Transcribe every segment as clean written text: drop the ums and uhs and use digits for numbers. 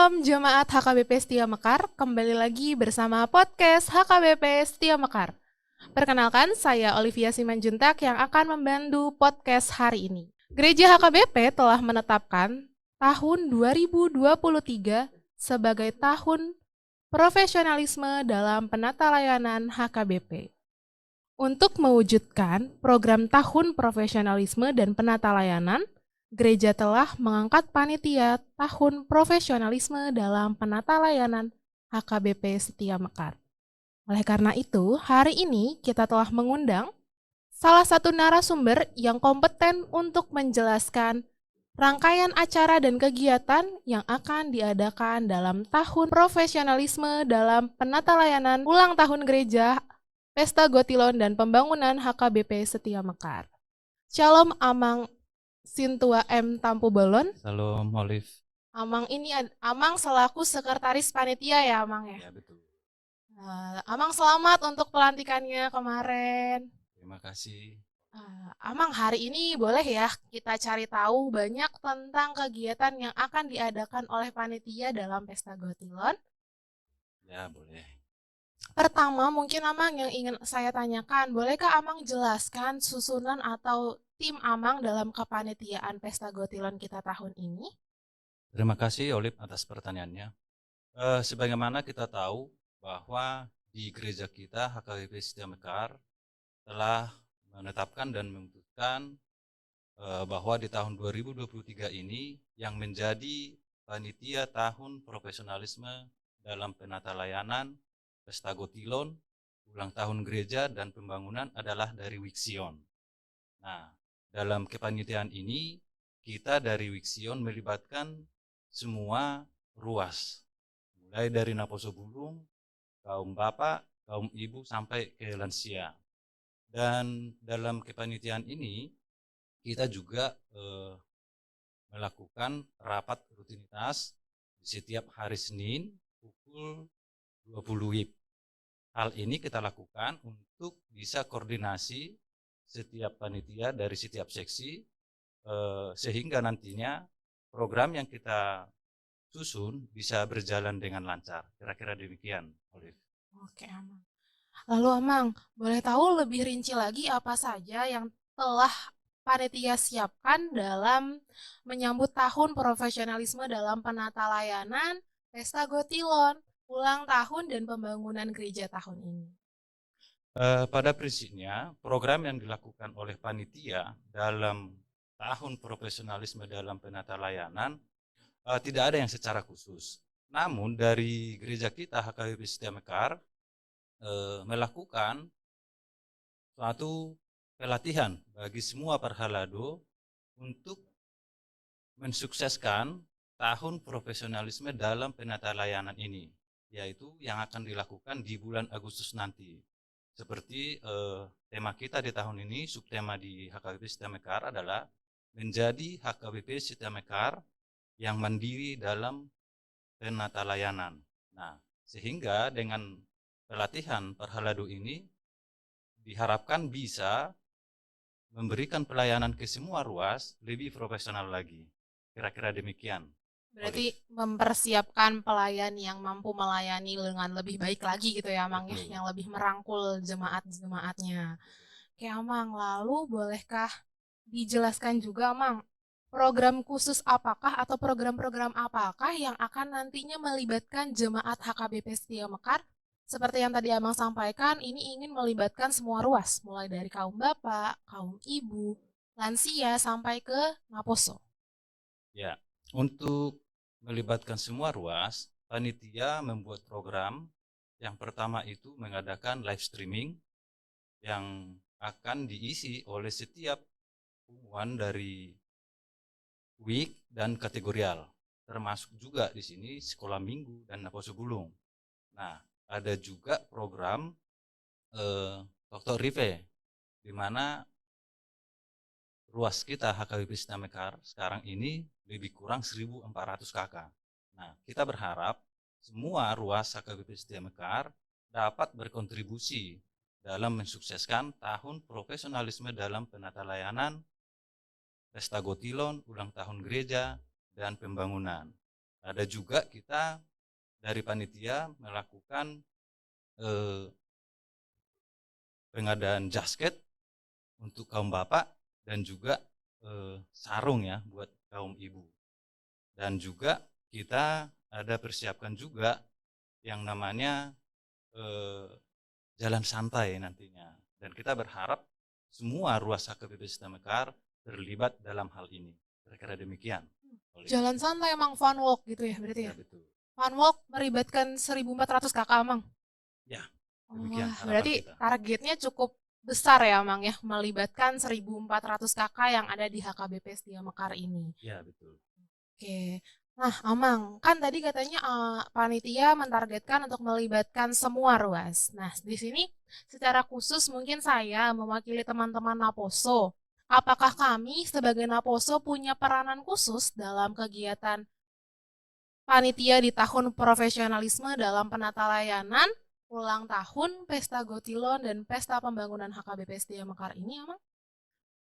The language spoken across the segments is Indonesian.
Shalom Jemaat HKBP Setia Mekar, kembali lagi bersama podcast HKBP Setia Mekar. Perkenalkan, saya Olivia Simanjuntak yang akan membantu podcast hari ini. Gereja HKBP telah menetapkan tahun 2023 sebagai tahun profesionalisme dalam penata layanan HKBP. Untuk mewujudkan program tahun profesionalisme dan penata layanan, gereja telah mengangkat panitia tahun profesionalisme dalam penata layanan HKBP Setia Mekar. Oleh karena itu, hari ini kita telah mengundang salah satu narasumber yang kompeten untuk menjelaskan rangkaian acara dan kegiatan yang akan diadakan dalam tahun profesionalisme dalam penata layanan ulang tahun gereja, Pesta Gotilon dan Pembangunan HKBP Setia Mekar. Shalom Amang Sintua M. Tampu Bolon. Shalom Olive. Amang selaku sekretaris panitia ya Amang ya? Ya betul. Amang selamat untuk pelantikannya kemarin. Terima kasih. Amang hari ini boleh ya kita cari tahu banyak tentang kegiatan yang akan diadakan oleh panitia dalam Pesta Gotilon. Ya boleh. Pertama mungkin Amang yang ingin saya tanyakan, bolehkah Amang jelaskan susunan atau tim Amang dalam kepanitiaan Pesta Gotilon kita tahun ini? Terima kasih Olive atas pertanyaannya. Sebagaimana kita tahu bahwa di gereja kita HKBP Setia Mekar telah menetapkan dan memutuskan bahwa di tahun 2023 ini yang menjadi panitia tahun profesionalisme dalam penata layanan Pesta Gotilon, ulang tahun gereja dan pembangunan adalah dari Wiksion. Nah, dalam kepanitiaan ini kita dari Wiksion melibatkan semua ruas, mulai dari Naposo Bulung, kaum bapak, kaum ibu sampai ke lansia. Dan dalam kepanitiaan ini kita juga melakukan rapat rutinitas di setiap hari Senin pukul 20 WIB. Hal ini kita lakukan untuk bisa koordinasi setiap panitia dari setiap seksi sehingga nantinya program yang kita susun bisa berjalan dengan lancar. Kira-kira demikian, Olive. Oke, Amang. Lalu Amang, boleh tahu lebih rinci lagi apa saja yang telah panitia siapkan dalam menyambut tahun profesionalisme dalam penata layanan Pesta Gotilon, ulang tahun dan pembangunan gereja tahun ini? Pada prinsipnya, program yang dilakukan oleh panitia dalam tahun profesionalisme dalam penata layanan tidak ada yang secara khusus. Namun dari gereja kita HKBP Setia Mekar melakukan suatu pelatihan bagi semua parhalado untuk mensukseskan tahun profesionalisme dalam penata layanan ini, yaitu yang akan dilakukan di bulan Agustus nanti. Seperti tema kita di tahun ini, subtema di HKBP Setia Mekar adalah menjadi HKBP Setia Mekar yang mandiri dalam penata layanan. Nah, sehingga dengan pelatihan parhalado ini diharapkan bisa memberikan pelayanan ke semua ruas lebih profesional lagi. Kira-kira demikian. Berarti mempersiapkan pelayan yang mampu melayani dengan lebih baik lagi gitu ya Amang ya, yang lebih merangkul jemaat-jemaatnya. Oke Amang, lalu bolehkah dijelaskan juga Amang, program khusus apakah atau program-program apakah yang akan nantinya melibatkan jemaat HKBP Setia Mekar? Seperti yang tadi Amang sampaikan, ini ingin melibatkan semua ruas, mulai dari kaum bapak, kaum ibu, lansia, sampai ke Naposo. Ya, untuk melibatkan semua ruas, panitia membuat program. Yang pertama itu mengadakan live streaming yang akan diisi oleh setiap umuan dari week dan kategorial, termasuk juga di sini sekolah minggu dan Naposo Bulung. Nah, ada juga program Dr. Rive, di mana ruas kita HKBP Setia Mekar sekarang ini lebih kurang 1.400 kakak. Nah, kita berharap semua ruas HKBP Setia Mekar dapat berkontribusi dalam mensukseskan tahun profesionalisme dalam penata layanan Pesta Gotilon, ulang tahun gereja, dan pembangunan. ada juga kita dari panitia melakukan pengadaan jasket untuk kaum bapak dan juga sarung ya buat kaum ibu. Dan juga kita ada persiapkan juga yang namanya jalan santai nantinya. Dan kita berharap semua ruas HKBP Setia Mekar terlibat dalam hal ini. Kira-kira demikian. Jalan santai emang fun walk gitu ya berarti ya? Ya betul. Fun walk melibatkan 1.400 kakak Amang? Ya, demikian harapan berarti kita. targetnya cukup besar ya Amang ya, melibatkan 1.400 kakak yang ada di HKBP Setia Mekar ini. Ya betul. Oke, nah Amang, kan tadi katanya panitia mentargetkan untuk melibatkan semua ruas. Nah, di sini secara khusus mungkin saya mewakili teman-teman Naposo. Apakah kami sebagai Naposo punya peranan khusus dalam kegiatan panitia di tahun profesionalisme dalam penata layanan, ulang tahun, pesta Gotilon, dan pesta pembangunan HKBP Setia Mekar ini, Amang?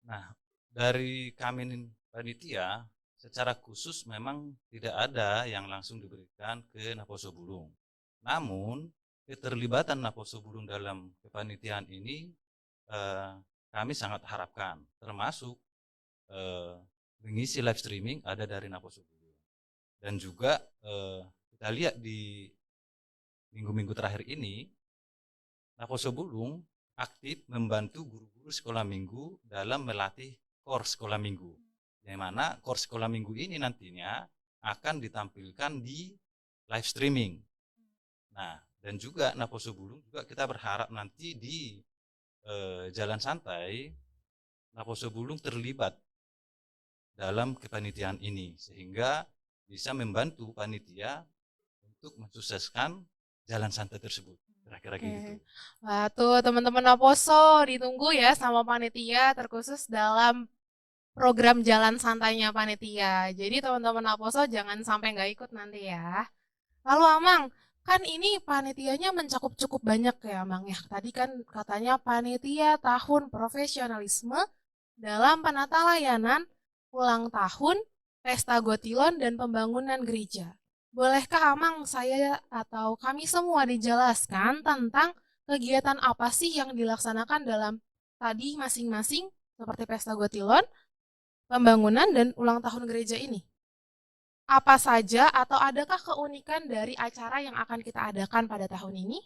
Nah, dari kami panitia, secara khusus memang tidak ada yang langsung diberikan ke Naposo Bulung. Namun, keterlibatan Naposo Bulung dalam kepanitiaan ini kami sangat harapkan, termasuk mengisi live streaming ada dari Naposo Bulung. Dan juga kita lihat di minggu-minggu terakhir ini, Naposo Bulung aktif membantu guru-guru sekolah minggu dalam melatih course sekolah minggu. Di mana course sekolah minggu ini nantinya akan ditampilkan di live streaming. Nah, dan juga Naposo Bulung juga kita berharap nanti di jalan santai Naposo Bulung terlibat dalam kepanitiaan ini sehingga bisa membantu panitia untuk mensukseskan jalan santai tersebut. Kira-kira gitu. Wah, tuh teman-teman Naposo ditunggu ya sama panitia terkhusus dalam program jalan santainya panitia. Jadi teman-teman Naposo jangan sampai nggak ikut nanti ya. Lalu Amang, kan ini panitianya mencakup cukup banyak ya Amang ya. Tadi kan katanya panitia tahun profesionalisme dalam penata layanan, ulang tahun, pesta Gotilon, dan pembangunan gereja. Bolehkah Amang saya atau kami semua dijelaskan tentang kegiatan apa sih yang dilaksanakan dalam tadi masing-masing seperti pesta Gotilon, pembangunan, dan ulang tahun gereja ini? Apa saja atau adakah keunikan dari acara yang akan kita adakan pada tahun ini?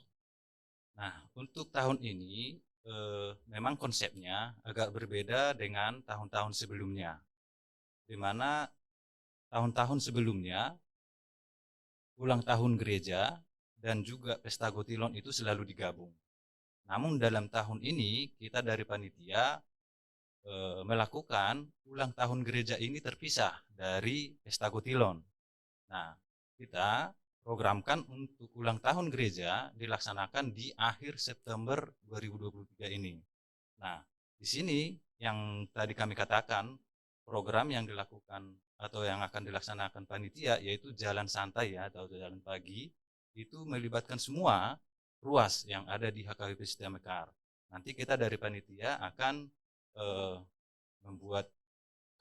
Nah, untuk tahun ini memang konsepnya agak berbeda dengan tahun-tahun sebelumnya. Di mana tahun-tahun sebelumnya ulang tahun gereja dan juga pesta Gotilon itu selalu digabung. Namun dalam tahun ini kita dari panitia melakukan ulang tahun gereja ini terpisah dari pesta Gotilon. Nah, kita programkan untuk ulang tahun gereja dilaksanakan di akhir September 2023 ini. Nah, di sini yang tadi kami katakan program yang dilakukan atau yang akan dilaksanakan panitia yaitu jalan santai ya atau jalan pagi itu melibatkan semua ruas yang ada di HKBP Setia Mekar. Nanti kita dari panitia akan membuat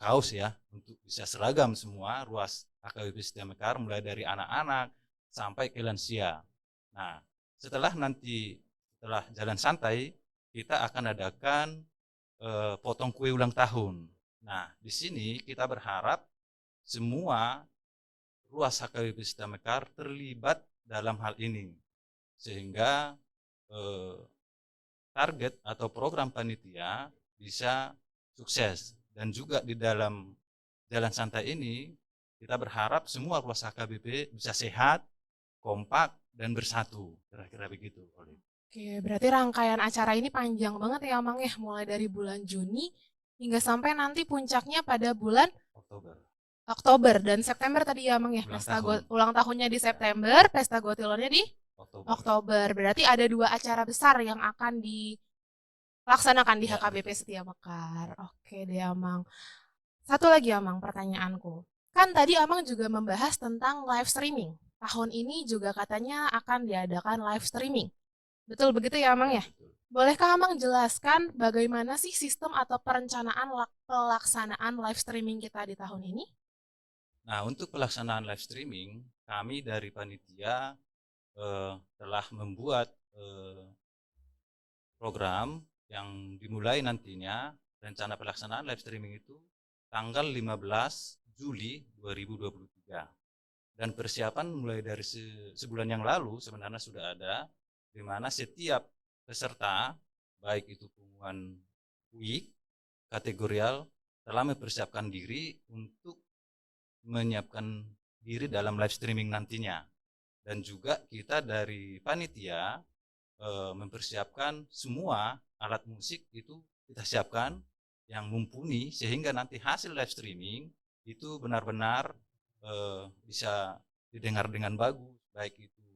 kaos ya untuk bisa seragam semua ruas HKBP Setia Mekar mulai dari anak-anak sampai ke lansia. Nah, setelah jalan santai kita akan adakan potong kue ulang tahun. Nah, di sini kita berharap semua ruas HKBP Setia Mekar terlibat dalam hal ini sehingga target atau program panitia bisa sukses. Dan juga di dalam jalan santai ini kita berharap semua ruas HKBP bisa sehat, kompak, dan bersatu. Kira-kira begitu. Oke, berarti rangkaian acara ini panjang banget ya Amang ya, mulai dari bulan Juni hingga sampai nanti puncaknya pada bulan Oktober dan September tadi ya Amang ya. Ulang tahunnya di September, pesta Gotilonnya di Oktober. Berarti ada 2 acara besar yang akan dilaksanakan di HKBP Setia Mekar. Oke deh Amang. Satu lagi Amang pertanyaanku. Kan tadi Amang juga membahas tentang live streaming. Tahun ini juga katanya akan diadakan live streaming. Betul begitu ya Amang ya? Bolehkah Amang jelaskan bagaimana sih sistem atau perencanaan pelaksanaan live streaming kita di tahun ini? Nah, untuk pelaksanaan live streaming, kami dari panitia telah membuat program yang dimulai nantinya. Rencana pelaksanaan live streaming itu tanggal 15 Juli 2023. Dan persiapan mulai dari sebulan yang lalu sebenarnya sudah ada, di mana setiap peserta, baik itu pengumuman week, kategorial, telah mempersiapkan diri untuk menyiapkan diri dalam live streaming nantinya. Dan juga kita dari panitia mempersiapkan semua alat musik itu kita siapkan yang mumpuni, sehingga nanti hasil live streaming itu benar-benar bisa didengar dengan bagus, baik itu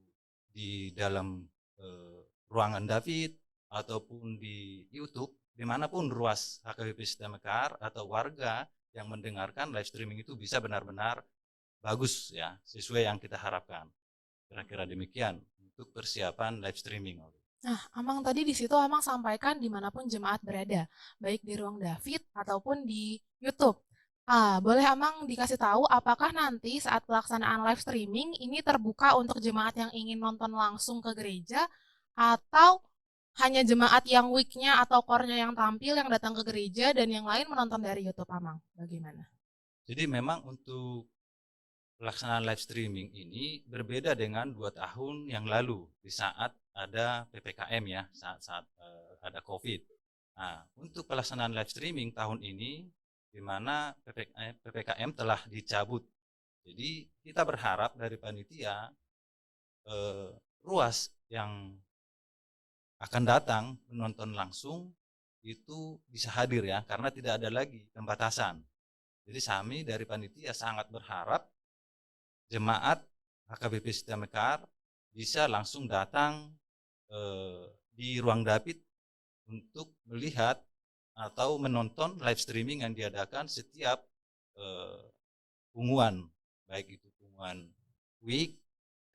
di dalam ruangan David ataupun di YouTube, dimanapun ruas HKBP Setia Mekar atau warga yang mendengarkan live streaming itu bisa benar-benar bagus ya, sesuai yang kita harapkan. Kira-kira demikian untuk persiapan live streaming. Nah, Amang tadi di situ Amang sampaikan dimanapun jemaat berada, baik di ruang David ataupun di YouTube. Boleh Amang dikasih tahu apakah nanti saat pelaksanaan live streaming ini terbuka untuk jemaat yang ingin nonton langsung ke gereja, atau hanya jemaat yang week-nya atau core-nya yang tampil yang datang ke gereja dan yang lain menonton dari YouTube, Amang? Bagaimana? Jadi memang untuk pelaksanaan live streaming ini berbeda dengan 2 tahun yang lalu di saat ada PPKM ya, saat ada COVID. Nah, untuk pelaksanaan live streaming tahun ini, di mana PPKM telah dicabut. Jadi kita berharap dari panitia ruas yang akan datang menonton langsung itu bisa hadir ya, karena tidak ada lagi pembatasan. Jadi kami dari panitia sangat berharap jemaat HKBP Setia Mekar bisa langsung datang di ruang David untuk melihat atau menonton live streaming yang diadakan setiap pengumuman, baik itu pengumuman week,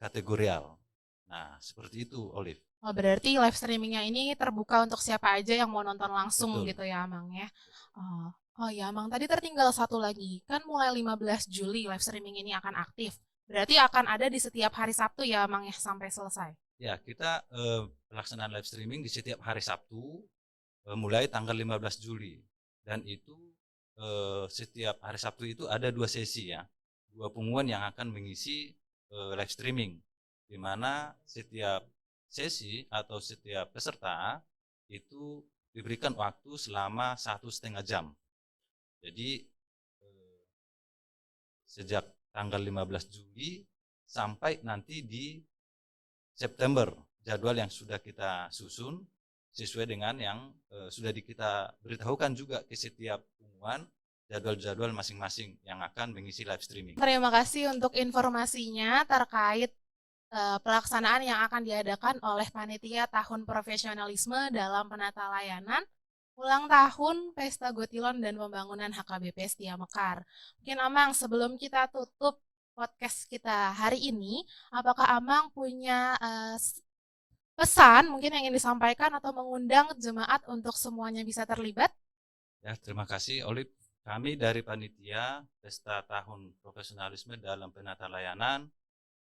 kategorial. Nah, seperti itu, Olive. Oh, berarti live streamingnya ini terbuka untuk siapa aja yang mau nonton langsung. Betul. Gitu ya, Amang ya. Oh ya, Amang, tadi tertinggal satu lagi. Kan mulai 15 Juli live streaming ini akan aktif. Berarti akan ada di setiap hari Sabtu ya, Amang ya, sampai selesai. Ya, kita pelaksanaan live streaming di setiap hari Sabtu mulai tanggal 15 Juli. Dan itu setiap hari Sabtu itu ada 2 sesi ya. 2 pengumuman yang akan mengisi live streaming, di mana setiap sesi atau setiap peserta itu diberikan waktu selama 1,5 jam. Jadi sejak tanggal 15 Juli sampai nanti di September, jadwal yang sudah kita susun sesuai dengan yang sudah kita beritahukan juga ke setiap pengumuman, jadwal-jadwal masing-masing yang akan mengisi live streaming. Terima kasih untuk informasinya terkait pelaksanaan yang akan diadakan oleh Panitia Tahun Profesionalisme dalam Penata Layanan Ulang Tahun Pesta Gotilon dan Pembangunan HKBP Setia Mekar. Mungkin Amang, sebelum kita tutup podcast kita hari ini, apakah Amang punya pesan mungkin yang ingin disampaikan atau mengundang jemaat untuk semuanya bisa terlibat? Ya, terima kasih, Olive. Kami dari Panitia Pesta Tahun Profesionalisme dalam Penata Layanan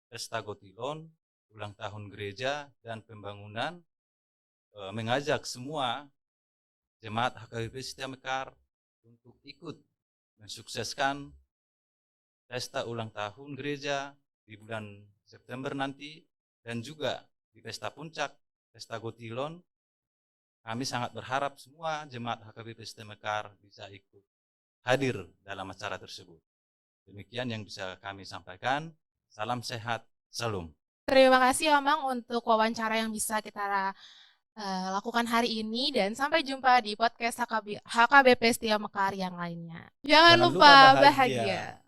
Pesta Gotilon, Ulang Tahun Gereja dan Pembangunan mengajak semua jemaat HKBP Setia Mekar untuk ikut mensukseskan Pesta Ulang Tahun Gereja di bulan September nanti, dan juga di Pesta Puncak, Pesta Gotilon. Kami sangat berharap semua jemaat HKBP Setia Mekar bisa ikut hadir dalam acara tersebut. Demikian yang bisa kami sampaikan. Salam sehat, salam. Terima kasih Amang untuk wawancara yang bisa kita lakukan hari ini, dan sampai jumpa di podcast HKBP Setia Mekar yang lainnya. Jangan lupa bahagia.